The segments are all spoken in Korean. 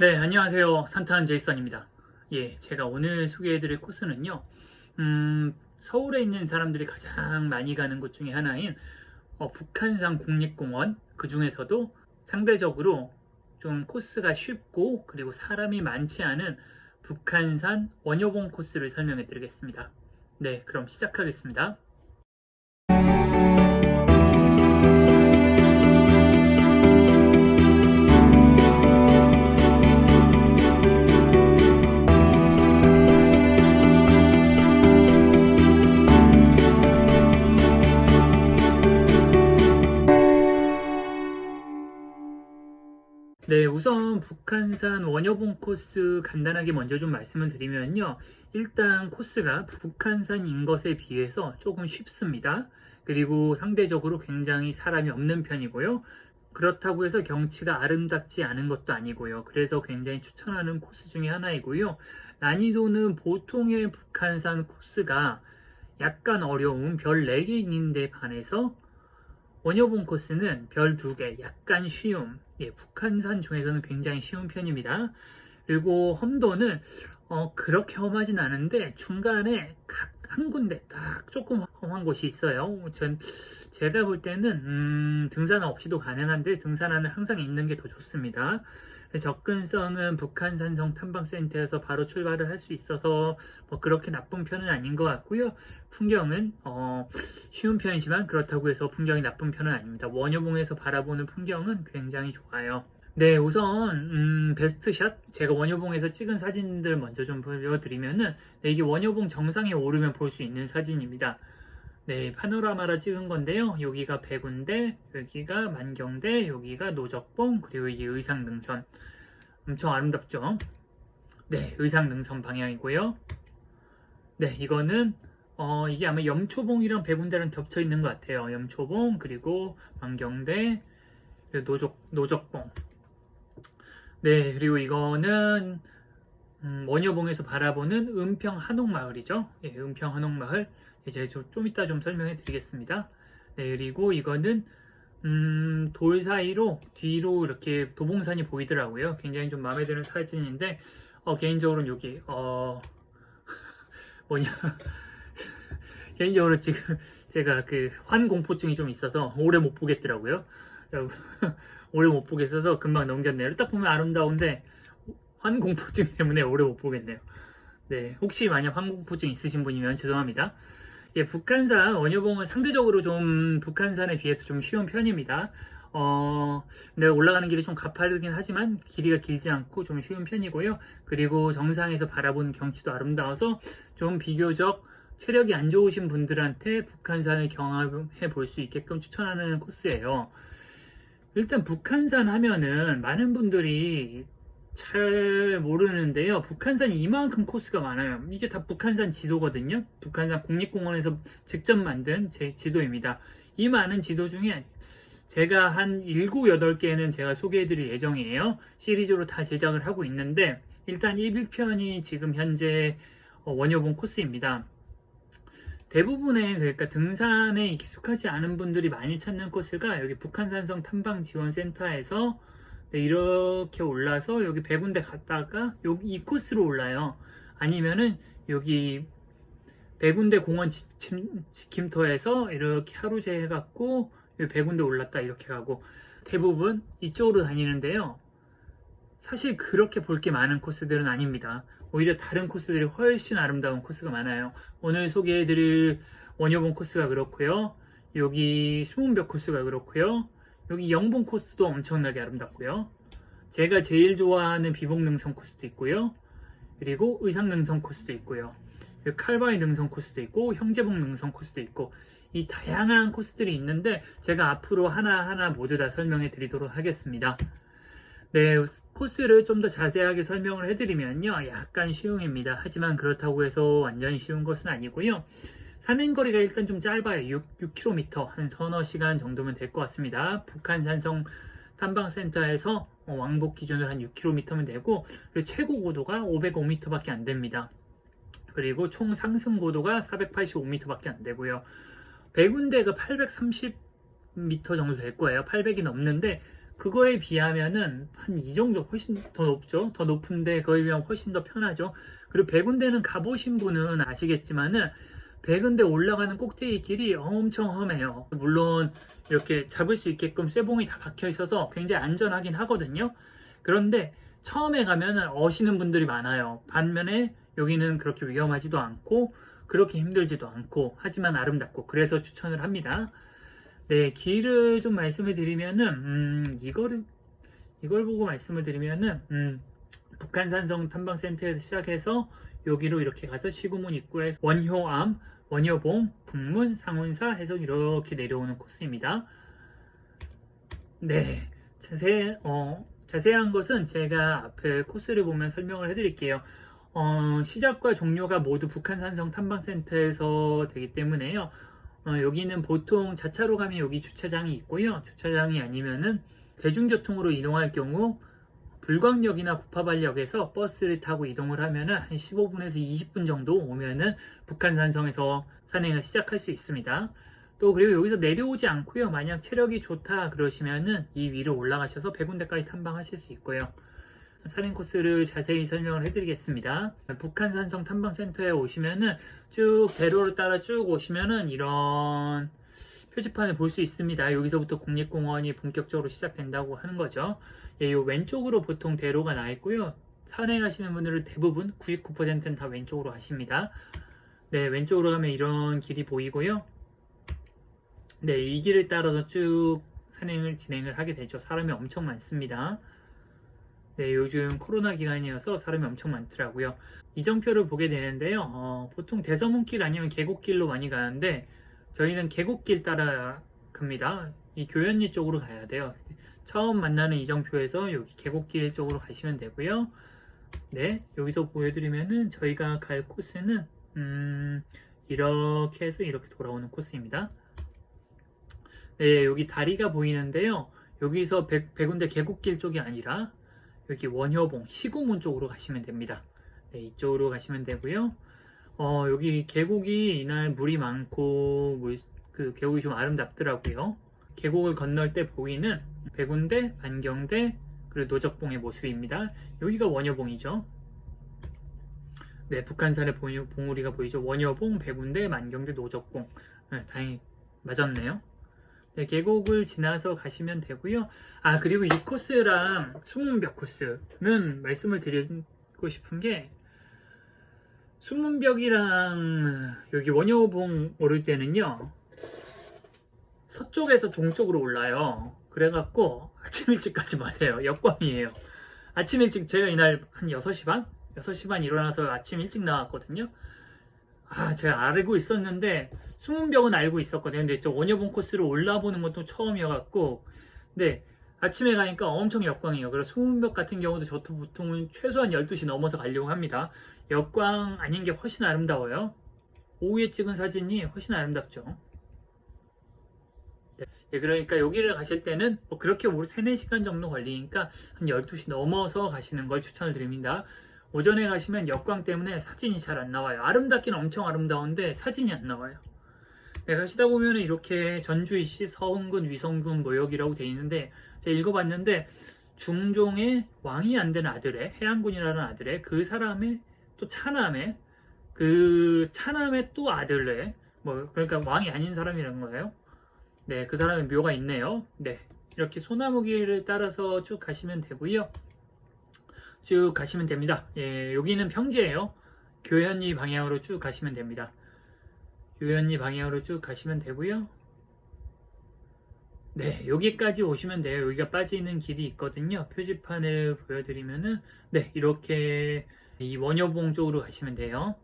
네, 안녕하세요. 산타한 제이슨입니다. 예, 제가 오늘 소개해드릴 코스는요, 서울에 있는 사람들이 가장 많이 가는 곳 중에 하나인 북한산 국립공원, 그 중에서도 상대적으로 좀 코스가 쉽고 그리고 사람이 많지 않은 북한산 원효봉 코스를 설명해 드리겠습니다. 네, 그럼 시작하겠습니다. 네, 우선 북한산 원효봉 코스 간단하게 먼저 좀 말씀을 드리면요. 일단 코스가 북한산인 것에 비해서 조금 쉽습니다. 그리고 상대적으로 굉장히 사람이 없는 편이고요. 그렇다고 해서 경치가 아름답지 않은 것도 아니고요. 그래서 굉장히 추천하는 코스 중에 하나이고요. 난이도는 보통의 북한산 코스가 약간 어려운 별 4개 있는데 반해서 원효봉 코스는 별 2개, 약간 쉬움. 예, 북한산 중에서는 굉장히 쉬운 편입니다. 그리고 험도는 그렇게 험하진 않은데 중간에 각 한 군데 딱 조금 험한 곳이 있어요. 제가 볼 때는 등산 없이도 가능한데 등산화는 항상 있는 게 더 좋습니다. 접근성은 북한산성 탐방센터에서 바로 출발을 할 수 있어서 뭐 그렇게 나쁜 편은 아닌 것 같고요. 풍경은 쉬운 편이지만 그렇다고 해서 풍경이 나쁜 편은 아닙니다. 원효봉에서 바라보는 풍경은 굉장히 좋아요. 네, 우선 베스트샷, 제가 원효봉에서 찍은 사진들 먼저 좀 보여드리면은, 네, 이게 원효봉 정상에 오르면 볼 수 있는 사진입니다. 네, 파노라마라 찍은 건데요. 여기가 백운대, 여기가 만경대, 여기가 노적봉, 그리고 이게 의상능선. 엄청 아름답죠? 네, 의상능선 방향이고요. 네, 이거는 이게 아마 염초봉이랑 백운대랑 겹쳐 있는 것 같아요. 염초봉, 그리고 만경대, 그리고 노적봉. 네, 그리고 이거는 원효봉에서 바라보는 은평 한옥마을이죠. 예, 은평 한옥마을. 이제 좀 이따 좀 설명해 드리겠습니다. 네, 그리고 이거는 돌 사이로 뒤로 이렇게 도봉산이 보이더라고요. 굉장히 좀 마음에 드는 사진인데 개인적으로는 여기 뭐냐 개인적으로 지금 제가 그 환공포증이 좀 있어서 오래 못 보겠더라고요. 오래 못 보겠어서 금방 넘겼네요. 딱 보면 아름다운데 환공포증 때문에 오래 못 보겠네요. 네, 혹시 만약 환공포증 있으신 분이면 죄송합니다. 예, 북한산 원효봉은 상대적으로 좀 북한산에 비해서 좀 쉬운 편입니다. 근데 올라가는 길이 좀 가파르긴 하지만 길이가 길지 않고 좀 쉬운 편이고요. 그리고 정상에서 바라보는 경치도 아름다워서 좀 비교적 체력이 안 좋으신 분들한테 북한산을 경험해 볼 수 있게끔 추천하는 코스예요. 일단 북한산 하면은 많은 분들이 잘 모르는데요. 북한산이 이만큼 코스가 많아요. 이게 다 북한산 지도거든요. 북한산 국립공원에서 직접 만든 제 지도입니다. 이 많은 지도 중에 제가 한 7, 8개는 제가 소개해드릴 예정이에요. 시리즈로 다 제작을 하고 있는데 일단 1편이 지금 현재 원효봉 코스입니다. 대부분의 그러니까 등산에 익숙하지 않은 분들이 많이 찾는 코스가 여기 북한산성 탐방지원센터에서 네, 이렇게 올라서 여기 백운대 갔다가 여기 이 코스로 올라요. 아니면은 여기 백운대 공원 지킴터에서 이렇게 하루제 해갖고 여기 백운대 올랐다 이렇게 가고 대부분 이쪽으로 다니는데요. 사실 그렇게 볼 게 많은 코스들은 아닙니다. 오히려 다른 코스들이 훨씬 아름다운 코스가 많아요. 오늘 소개해드릴 원효봉 코스가 그렇고요. 여기 수문벽 코스가 그렇고요. 여기 영봉 코스도 엄청나게 아름답고요. 제가 제일 좋아하는 비봉능선 코스도 있고요. 그리고 의상능선 코스도 있고요. 칼바위 능선 코스도 있고 형제봉 능선 코스도 있고 이 다양한 코스들이 있는데 제가 앞으로 하나하나 모두 다 설명해 드리도록 하겠습니다. 네, 코스를 좀 더 자세하게 설명을 해드리면요. 약간 쉬움입니다. 하지만 그렇다고 해서 완전히 쉬운 것은 아니고요. 산행거리가 일단 좀 짧아요. 6km, 한 서너 시간 정도면 될 것 같습니다. 북한산성 탐방센터에서 왕복 기준으로 한 6km면 되고 그리고 최고 고도가 505m밖에 안 됩니다. 그리고 총 상승 고도가 485m밖에 안 되고요. 백운대가 830m 정도 될 거예요. 800이 넘는데 그거에 비하면은 한 이 정도 훨씬 더 높죠. 더 높은데 그거에 비하면 훨씬 더 편하죠. 그리고 백운대는 가보신 분은 아시겠지만은 백운대 올라가는 꼭대기 길이 엄청 험해요. 물론 이렇게 잡을 수 있게끔 쇠봉이 다 박혀 있어서 굉장히 안전하긴 하거든요. 그런데 처음에 가면은 어시는 분들이 많아요. 반면에 여기는 그렇게 위험하지도 않고 그렇게 힘들지도 않고 하지만 아름답고 그래서 추천을 합니다. 네, 길을 좀 말씀을 드리면은 이걸 보고 말씀을 드리면은 북한산성 탐방센터에서 시작해서 여기로 이렇게 가서 시구문 입구에 원효암, 원효봉, 북문, 상운사 해서 이렇게 내려오는 코스입니다. 네, 자세한 것은 제가 앞에 코스를 보면 설명을 해드릴게요. 시작과 종료가 모두 북한산성 탐방센터에서 되기 때문에요. 여기는 보통 자차로 가면 여기 주차장이 있고요. 주차장이 아니면은 대중교통으로 이동할 경우 불광역이나 구파발역에서 버스를 타고 이동을 하면은 한 15분에서 20분 정도 오면은 북한산성에서 산행을 시작할 수 있습니다. 또 그리고 여기서 내려오지 않고요. 만약 체력이 좋다 그러시면은 이 위로 올라가셔서 백운대까지 탐방하실 수 있고요. 산행 코스를 자세히 설명을 해드리겠습니다. 북한산성 탐방센터에 오시면은 쭉 대로를 따라 쭉 오시면은 이런 표지판을 볼 수 있습니다. 여기서부터 국립공원이 본격적으로 시작된다고 하는 거죠. 요 왼쪽으로 보통 대로가 나 있고요. 산행하시는 분들은 대부분 99%는 다 왼쪽으로 하십니다. 네, 왼쪽으로 가면 이런 길이 보이고요. 네, 이 길을 따라서 쭉 산행을 진행을 하게 되죠. 사람이 엄청 많습니다. 네, 요즘 코로나 기간이어서 사람이 엄청 많더라고요. 이정표를 보게 되는데요. 보통 대서문길 아니면 계곡길로 많이 가는데 저희는 계곡길 따라 갑니다. 이 교연리 쪽으로 가야 돼요. 처음 만나는 이정표에서 여기 계곡길 쪽으로 가시면 되고요. 네, 여기서 보여드리면은 저희가 갈 코스는 이렇게 해서 이렇게 돌아오는 코스입니다. 네, 여기 다리가 보이는데요. 여기서 백운대 계곡길 쪽이 아니라 여기 원효봉 시구문 쪽으로 가시면 됩니다. 네, 이쪽으로 가시면 되고요. 여기 계곡이 이날 물이 많고 그 계곡이 좀 아름답더라고요. 계곡을 건널 때 보이는 백운대, 만경대, 그리고 노적봉의 모습입니다. 여기가 원효봉이죠. 네, 북한산의 봉우리가 보이죠. 원효봉, 백운대, 만경대, 노적봉. 네, 다행히 맞았네요. 네, 계곡을 지나서 가시면 되고요. 그리고 이 코스랑 수문벽 코스는 말씀을 드리고 싶은 게 수문벽이랑 여기 원효봉 오를 때는요. 서쪽에서 동쪽으로 올라요. 그래갖고 아침 일찍 가지 마세요. 역광이에요. 아침 일찍 제가 이날 한 6시 반? 6시 반 일어나서 아침 일찍 나왔거든요. 제가 알고 있었는데 수문벽은 알고 있었거든요. 근데 저 원효봉 코스를 올라보는 것도 처음이어갖고 근데 아침에 가니까 엄청 역광이에요. 그래서 수문벽 같은 경우도 저도 보통은 최소한 12시 넘어서 가려고 합니다. 역광 아닌 게 훨씬 아름다워요. 오후에 찍은 사진이 훨씬 아름답죠. 네, 그러니까 여기를 가실 때는 뭐 그렇게 3, 4시간 정도 걸리니까 한 12시 넘어서 가시는 걸 추천을 드립니다. 오전에 가시면 역광 때문에 사진이 잘 안 나와요. 아름답긴 엄청 아름다운데 사진이 안 나와요. 네, 가시다 보면 이렇게 전주이시 서흥군 위성군 모역이라고 되어 있는데 제가 읽어봤는데 중종의 왕이 안 된 아들의 해양군이라는 아들의 그 사람의 또 차남의 그 차남의 또 아들의 그러니까 왕이 아닌 사람이라는 거예요. 네, 그 사람의 묘가 있네요. 네, 이렇게 소나무길을 따라서 쭉 가시면 되고요. 쭉 가시면 됩니다. 예, 여기는 평지예요. 교현리 방향으로 쭉 가시면 됩니다. 교현리 방향으로 쭉 가시면 되고요. 네, 여기까지 오시면 돼요. 여기가 빠지는 길이 있거든요. 표지판을 보여드리면은 네, 이렇게 이 원효봉 쪽으로 가시면 돼요.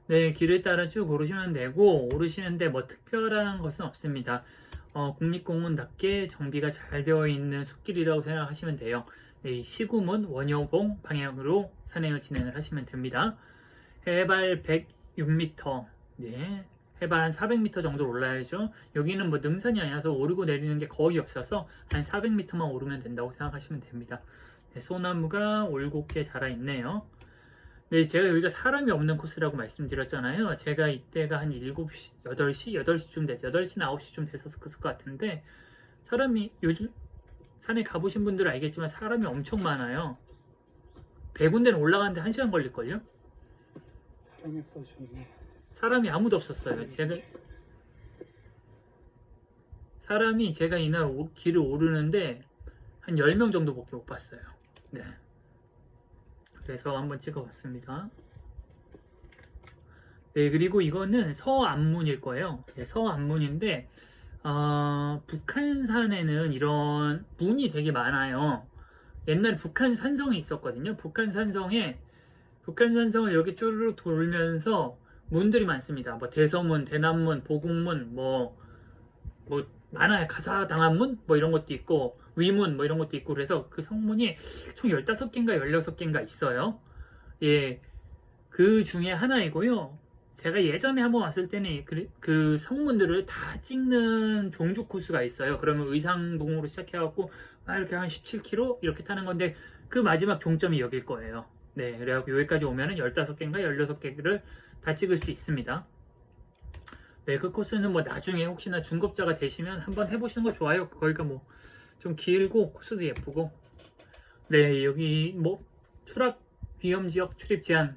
네, 길을 따라 쭉 오르시면 되고 오르시는데 뭐 특별한 것은 없습니다. 국립공원답게 정비가 잘 되어 있는 숲길이라고 생각하시면 돼요. 네, 시구문 원효봉 방향으로 산행을 진행을 하시면 됩니다. 해발 106m, 네, 해발 한 400m 정도 올라야죠. 여기는 뭐 능선이 아니라서 오르고 내리는 게 거의 없어서 한 400m만 오르면 된다고 생각하시면 됩니다. 네, 소나무가 올곧게 자라 있네요. 네, 제가 여기가 사람이 없는 코스라고 말씀드렸잖아요. 제가 이때가 한 7시, 8시쯤 8시나 9시쯤 됐었을 것 같은데 사람이 요즘 산에 가보신 분들은 알겠지만 사람이 엄청 많아요. 100군데는 올라가는데 1시간 걸릴걸요? 사람이 없어서 좋네. 사람이 아무도 없었어요. 제가 이날 길을 오르는데 한 10명 정도밖에 못 봤어요. 네. 그래서 한번 찍어봤습니다. 네, 그리고 이거는 서안문일 거예요. 네, 서안문인데 북한산에는 이런 문이 되게 많아요. 옛날에 북한 산성이 있었거든요. 북한 산성을 이렇게 쭈르륵 돌면서 문들이 많습니다. 뭐 대서문, 대남문, 보국문, 뭐 많아요. 가사당한문 뭐 이런 것도 있고 위문 뭐 이런 것도 있고 그래서 그 성문이 총 15개인가 16개인가 있어요. 예, 그 중에 하나이고요. 제가 예전에 한번 왔을 때는 그 성문들을 다 찍는 종주 코스가 있어요. 그러면 의상봉으로 시작해갖고 이렇게 한 17km 이렇게 타는 건데 그 마지막 종점이 여길 거예요. 네, 그래갖고 여기까지 오면은 15개인가 16개를 다 찍을 수 있습니다. 네, 그 코스는 뭐 나중에 혹시나 중급자가 되시면 한번 해보시는 거 좋아요. 거기가 뭐 좀 길고 코스도 예쁘고. 네, 여기 뭐 추락 위험 지역 출입 제한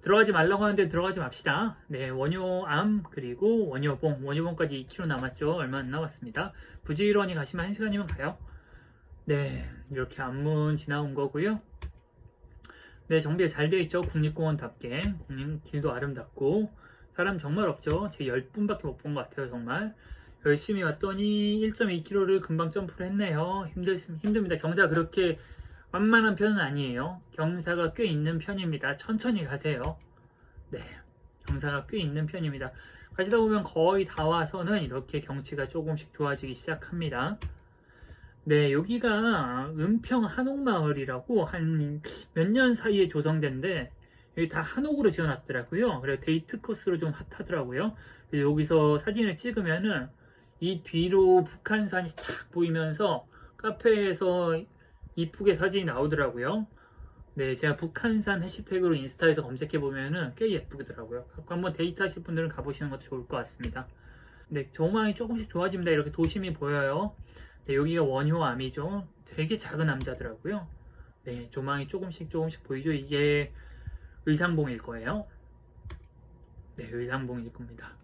들어가지 말라고 하는데 들어가지 맙시다. 네, 원효암 그리고 원효봉까지 2km 남았죠. 얼마 안 남았습니다. 부지런히 가시면 1시간이면 가요. 네, 이렇게 암문 지나온 거고요. 네, 정비가 잘 되어 있죠. 국립공원답게. 길도 아름답고 사람 정말 없죠. 제 10분밖에 못 본 것 같아요. 정말 열심히 왔더니 1.2km를 금방 점프를 했네요. 힘듭니다. 경사가 그렇게 완만한 편은 아니에요. 경사가 꽤 있는 편입니다. 천천히 가세요. 네, 경사가 꽤 있는 편입니다. 가시다 보면 거의 다 와서는 이렇게 경치가 조금씩 좋아지기 시작합니다. 네, 여기가 은평 한옥마을이라고 한 몇 년 사이에 조성된데 여기 다 한옥으로 지어놨더라고요. 그래서 데이트 코스로 좀 핫하더라고요. 여기서 사진을 찍으면은 이 뒤로 북한산이 탁 보이면서 카페에서 이쁘게 사진이 나오더라고요. 네, 제가 북한산 해시태그로 인스타에서 검색해보면은 꽤 예쁘더라고요. 한번 데이트 하실 분들은 가보시는 것도 좋을 것 같습니다. 네, 조망이 조금씩 좋아집니다. 이렇게 도심이 보여요. 네, 여기가 원효암이죠. 되게 작은 암자더라고요. 네, 조망이 조금씩 보이죠. 이게 의상봉일 거예요. 네, 의상봉일 겁니다.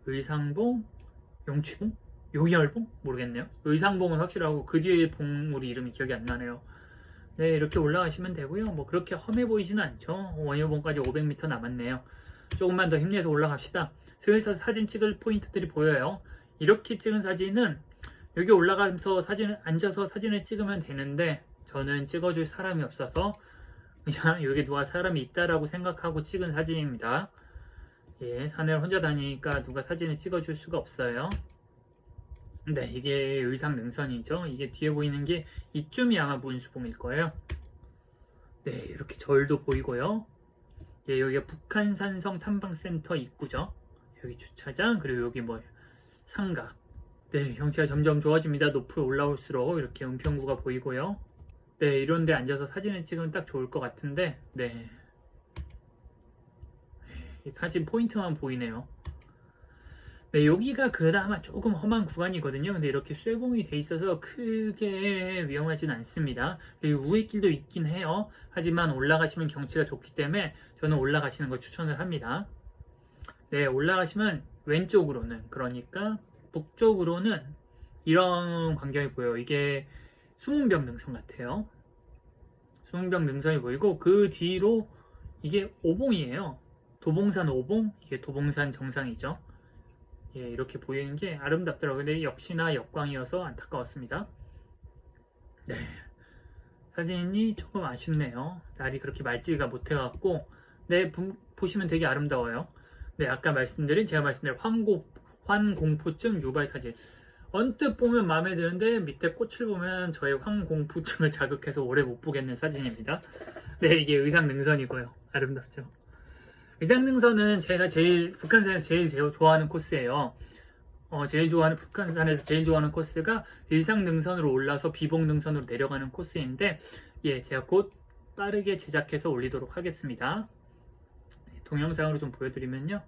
의상봉, 용취봉? 요기열봉? 모르겠네요. 의상봉은 확실하고 그 뒤에 봉우리 이름이 기억이 안 나네요. 네, 이렇게 올라가시면 되고요. 뭐 그렇게 험해 보이지는 않죠. 원효봉까지 500m 남았네요. 조금만 더 힘내서 올라갑시다. 슬슬 사진 찍을 포인트들이 보여요. 이렇게 찍은 사진은 여기 올라가면서 앉아서 사진을 찍으면 되는데 저는 찍어줄 사람이 없어서 그냥 여기 누가 사람이 있다라고 생각하고 찍은 사진입니다. 예, 산을 혼자 다니니까 누가 사진을 찍어줄 수가 없어요. 네, 이게 의상능선이죠. 이게 뒤에 보이는 게 이쯤이 아마 문수봉일 거예요. 네, 이렇게 절도 보이고요. 예, 여기가 북한산성 탐방센터 입구죠. 여기 주차장, 그리고 여기 뭐 상가. 네, 경치가 점점 좋아집니다. 높이 올라올수록 이렇게 은평구가 보이고요. 네, 이런 데 앉아서 사진을 찍으면 딱 좋을 것 같은데, 네. 이 사진 포인트만 보이네요. 네, 여기가 그나마 조금 험한 구간이거든요. 근데 이렇게 쇠봉이 돼 있어서 크게 위험하진 않습니다. 그리고 우회 길도 있긴 해요. 하지만 올라가시면 경치가 좋기 때문에 저는 올라가시는 걸 추천을 합니다. 네, 올라가시면 왼쪽으로는, 그러니까 북쪽으로는 이런 광경이 보여요. 이게 수문병 능선 같아요. 수문병 능선이 보이고 그 뒤로 이게 오봉이에요. 도봉산 오봉, 이게 도봉산 정상이죠. 예, 이렇게 보이는 게 아름답더라고요. 근데 역시나 역광이어서 안타까웠습니다. 네, 사진이 조금 아쉽네요. 날이 그렇게 맑지가 못해갖고. 네, 보시면 되게 아름다워요. 네, 아까 제가 말씀드린 환공포증 유발 사진. 언뜻 보면 마음에 드는데 밑에 꽃을 보면 저의 환공포증을 자극해서 오래 못 보겠는 사진입니다. 네, 이게 의상능선이고요. 아름답죠. 의상능선은 제가 북한산에서 제일 좋아하는 코스예요. 북한산에서 제일 좋아하는 코스가 의상능선으로 올라서 비봉능선으로 내려가는 코스인데, 예, 제가 곧 빠르게 제작해서 올리도록 하겠습니다. 동영상으로 좀 보여드리면요.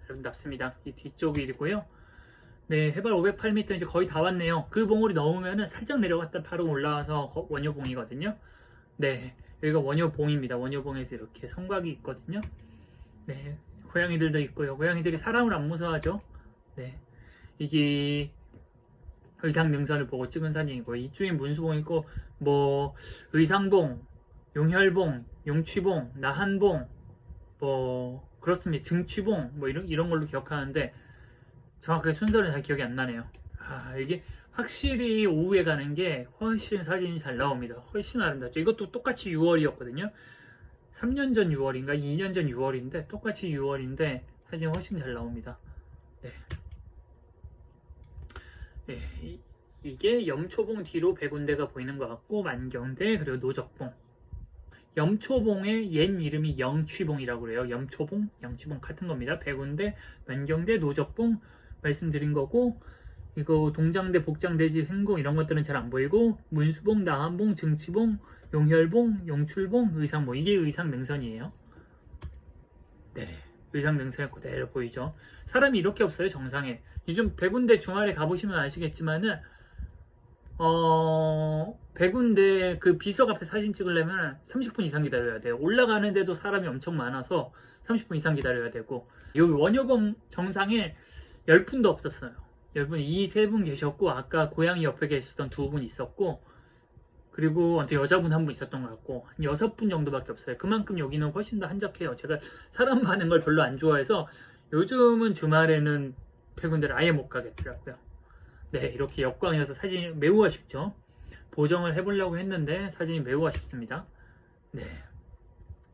아름답습니다. 이 뒤쪽이고요. 네, 해발 508m 이제 거의 다 왔네요. 그 봉우리 넘으면은 살짝 내려갔다 바로 올라와서 원효봉이거든요. 네, 여기가 원효봉입니다. 원효봉에서 이렇게 성곽이 있거든요. 네, 고양이들도 있고요. 고양이들이 사람을 안 무서워하죠. 네, 이게 의상능선을 보고 찍은 사진이고, 이쪽에 문수봉 있고, 뭐 의상봉, 용혈봉, 용취봉, 나한봉, 뭐 그렇습니다. 증취봉 뭐 이런 걸로 기억하는데 정확하게 순서는 잘 기억이 안 나네요. 이게 확실히 오후에 가는 게 훨씬 사진이 잘 나옵니다. 훨씬 아름답죠. 이것도 똑같이 6월이었거든요. 3년 전 6월인가 2년 전 6월인데 똑같이 6월인데 사진이 훨씬 잘 나옵니다. 네. 네, 이게 염초봉 뒤로 백운대가 보이는 것 같고, 만경대 그리고 노적봉. 염초봉의 옛 이름이 영취봉이라고 그래요. 염초봉, 영취봉 같은 겁니다. 백운대, 만경대, 노적봉 말씀드린 거고, 이거 동장대, 복장대지, 행궁 이런 것들은 잘 안 보이고, 문수봉, 나한봉, 증치봉, 용혈봉, 용출봉, 의상봉, 이게 의상능선이에요. 네, 의상능선이 그대로 보이죠. 사람이 이렇게 없어요, 정상에. 요즘 백운대 주말에 가보시면 아시겠지만은 백운대 그 비석 앞에 사진 찍으려면 30분 이상 기다려야 돼요. 올라가는데도 사람이 엄청 많아서 30분 이상 기다려야 되고, 여기 원효봉 정상에 10분도 없었어요. 10분, 이 세 분 계셨고, 아까 고양이 옆에 계시던 두 분 있었고, 그리고 여자분 한 분 있었던 것 같고, 한 6분 정도밖에 없어요. 그만큼 여기는 훨씬 더 한적해요. 제가 사람 많은 걸 별로 안 좋아해서 요즘은 주말에는 백운대를 아예 못 가겠더라고요. 네, 이렇게 역광이어서 사진이 매우 아쉽죠. 보정을 해보려고 했는데 사진이 매우 아쉽습니다. 네,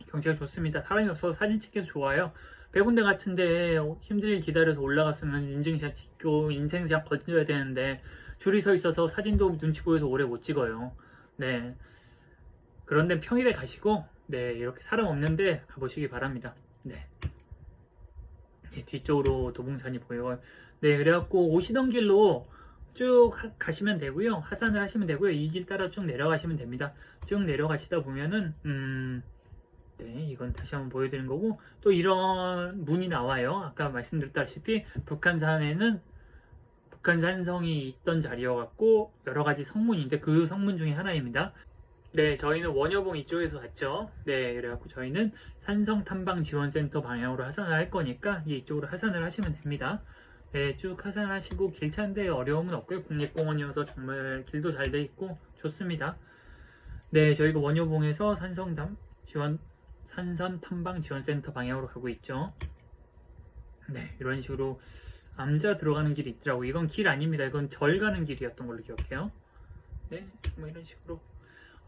경치가 좋습니다. 사람이 없어서 사진 찍기도 좋아요. 백운대 같은데 힘들게 기다려서 올라갔으면 인증샷 찍고 인생샷 건져야 되는데 줄이 서 있어서 사진도 눈치 보여서 오래 못 찍어요. 네, 그런데 평일에 가시고, 네, 이렇게 사람 없는데 가보시기 바랍니다. 네, 뒤쪽으로 도봉산이 보여요. 네, 그래갖고 오시던 길로 쭉 가시면 되고요. 하산을 하시면 되고요. 이 길 따라 쭉 내려가시면 됩니다. 쭉 내려가시다 보면은 네, 이건 다시 한번 보여드린 거고, 또 이런 문이 나와요. 아까 말씀드렸다시피 북한산에는 북한산성이 있던 자리여갖고 여러 가지 성문인데 그 성문 중에 하나입니다. 네, 저희는 원효봉 이쪽에서 갔죠. 네, 그래갖고 저희는 산성탐방지원센터 방향으로 하산을 할 거니까 이쪽으로 하산을 하시면 됩니다. 네, 쭉 하산하시고 길 찾는데 어려움은 없고요. 국립공원이어서 정말 길도 잘 돼 있고 좋습니다. 네, 저희가 원효봉에서 산성탐방지원센터 방향으로 가고 있죠. 네, 이런 식으로 암자 들어가는 길이 있더라고. 이건 길 아닙니다. 이건 절 가는 길이었던 걸로 기억해요. 네, 뭐 이런 식으로.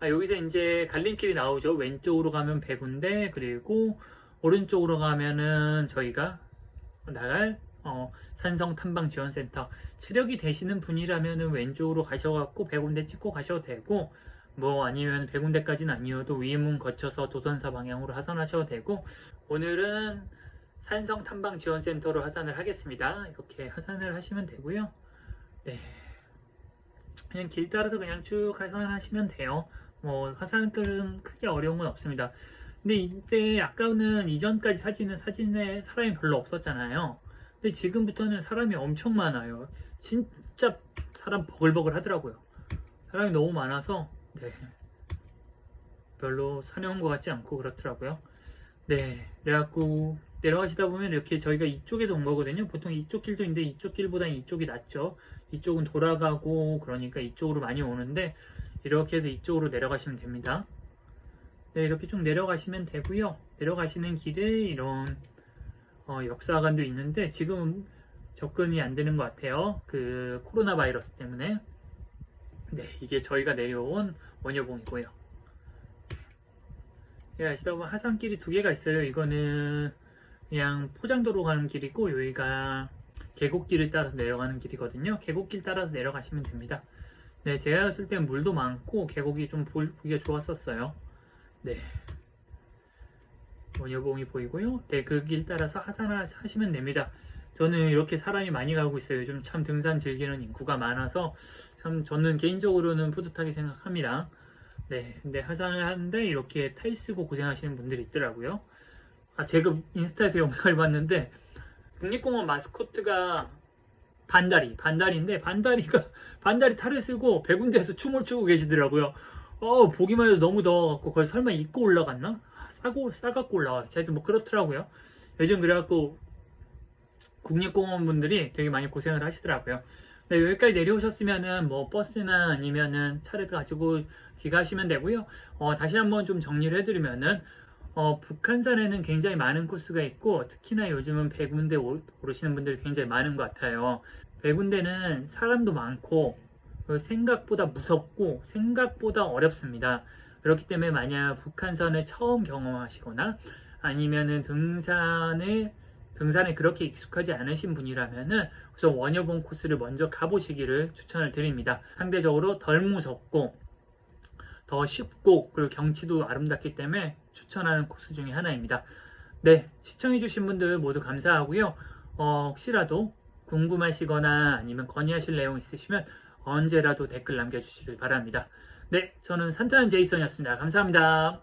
여기서 이제 갈림길이 나오죠. 왼쪽으로 가면 백운대, 그리고 오른쪽으로 가면은 저희가 나갈 산성탐방지원센터. 체력이 되시는 분이라면은 왼쪽으로 가셔갖고 백운대 찍고 가셔도 되고, 뭐 아니면 백운대까지는 아니어도 위문 거쳐서 도선사 방향으로 하산하셔도 되고, 오늘은 산성탐방지원센터로 하산을 하겠습니다. 이렇게 하산을 하시면 되고요. 네, 그냥 길 따라서 그냥 쭉 하산하시면 돼요. 뭐 하산들은 크게 어려운 건 없습니다. 근데 이때 아까는 이전까지 사진에 사람이 별로 없었잖아요. 근데 지금부터는 사람이 엄청 많아요. 진짜 사람 버글버글 하더라고요. 사람이 너무 많아서 네, 별로 산에 온 것 같지 않고 그렇더라고요. 네, 그래갖고 내려가시다 보면 이렇게 저희가 이쪽에서 온 거거든요. 보통 이쪽 길도 있는데 이쪽 길보다 이쪽이 낫죠. 이쪽은 돌아가고 그러니까 이쪽으로 많이 오는데, 이렇게 해서 이쪽으로 내려가시면 됩니다. 네, 이렇게 쭉 내려가시면 되고요. 내려가시는 길에 이런 역사관도 있는데 지금 접근이 안 되는 것 같아요. 그 코로나 바이러스 때문에. 네, 이게 저희가 내려온 원효봉이고요. 네, 아시다 보면 하산길이 두 개가 있어요. 이거는 그냥 포장도로 가는 길이고, 여기가 계곡길을 따라서 내려가는 길이거든요. 계곡길 따라서 내려가시면 됩니다. 네, 제가 갔을 땐 물도 많고 계곡이 좀 보기가 좋았었어요. 네, 원효봉이 보이고요. 네, 그 길 따라서 하산을 하시면 됩니다. 저는 이렇게 사람이 많이 가고 있어요. 요즘 참 등산 즐기는 인구가 많아서 참 저는 개인적으로는 뿌듯하게 생각합니다. 네, 근데 하산을 하는데 이렇게 타일 쓰고 고생하시는 분들이 있더라고요. 제가 인스타에서 영상을 봤는데 국립공원 마스코트가 반다리인데 반다리 탈을 쓰고 배 군대에서 춤을 추고 계시더라고요. 보기만 해도 너무 더워갖고 그걸 설마 입고 올라갔나? 싸갖고 올라와요. 하여튼 뭐 그렇더라고요. 요즘 그래갖고 국립공원 분들이 되게 많이 고생을 하시더라고요. 네, 여기까지 내려오셨으면은 뭐 버스나 아니면은 차를 가지고 귀가하시면 되고요. 다시 한번 좀 정리를 해드리면은 북한산에는 굉장히 많은 코스가 있고 특히나 요즘은 백운대 오르시는 분들이 굉장히 많은 것 같아요. 백운대는 사람도 많고 생각보다 무섭고 생각보다 어렵습니다. 그렇기 때문에 만약 북한산을 처음 경험하시거나 아니면은 등산에 그렇게 익숙하지 않으신 분이라면은 우선 원효봉 코스를 먼저 가보시기를 추천을 드립니다. 상대적으로 덜 무섭고 더 쉽고 그리고 경치도 아름답기 때문에 추천하는 코스 중에 하나입니다. 네, 시청해주신 분들 모두 감사하고요. 혹시라도 궁금하시거나 아니면 건의하실 내용 있으시면 언제라도 댓글 남겨주시길 바랍니다. 네, 저는 산타는 제이슨이었습니다. 감사합니다.